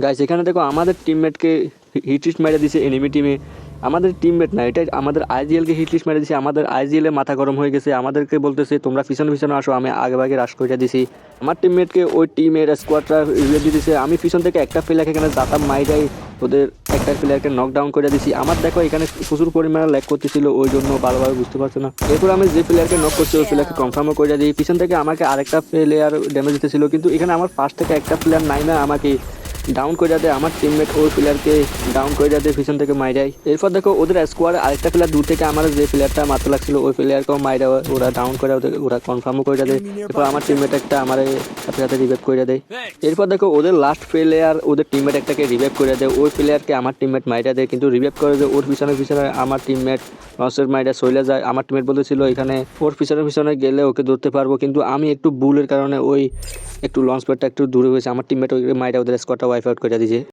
Guys এখানে দেখো আমাদের টিমমেটকে হিট লিস্ট মেরে দিছে এনিমি টিমে। আমাদের টিমমেট না, এটা আমাদের আইজিএলকে হিট লিস্ট মেরে দিছে। আমাদের আইজিএলে মাথা গরম হয়ে গেছে, আমাদেরকে বলতেছে তোমরা পিছনে পিছনে আসো, আমি আগে ভাগে রাশ করে দিছি। আমার টিমমেটকে ওই টিমের স্কোয়াডটা রিভিউ দিয়ে দিছে। আমি পিছন থেকে একটা প্লেয়ারকে এখানে দাতাম মাইরাই ওদের একটা প্লেয়ারকে নকডাউন করে দিছি। আমার দেখো এখানে প্রচুর পরিমাণে ল্যাগ করতেছিল, ওই জন্য ভালোভাবে বুঝতে পারছে না। এরপর আমি যে প্লেয়ারকে নক করছি ওই প্লেয়ারকে কনফার্মও করে দিই। পিছন থেকে আমাকে আরেকটা প্লেয়ার ড্যামেজ দিতেছিল, কিন্তু এখানে আমার পাশ থেকে একটা প্লেয়ার নাই না আমাকে ডাউন করে দেয়। আমার টিমমেট ওই প্লেয়ারকে ডাউন করে দেয় পিছন থেকে মাইরাই। এরপর দেখো ওদের স্কোয়াডে আরেকটা প্লেয়ার দূর থেকে আমার যে প্লেয়ারটা মারতে লাগছিল ওই প্লেয়ারকেও মাইরা ওরা ডাউন করে ওরা কনফার্মও করে দেয়। এরপর আমার টিমমেট একটা আমার সাথে সাথে রিভাইভ করে দেয়। এরপর দেখো ওদের লাস্ট প্লেয়ার ওদের টিমমেট একটাকে রিভাইভ করে দেয়, ওই প্লেয়ারকে আমার টিমমেট মাইরা দেয়, কিন্তু রিভাইভ করে দেয় ওর পিছনে পিছনে আমার টিমমেট লসের মাইরা চলে যায়। আমার টিমমেট বলেছিল এখানে ওর পিছনে পিছনে গেলে ওকে ধরতে পারবো, কিন্তু আমি একটু ভুলের কারণে ওই একটু লঞ্চ প্যাডটা একটু দূরে হয়েছে, আমার টিমমেট ওই মাইরা ওদের স্কোয়াডটা ওয়াইপ আউট করে দিয়েছে।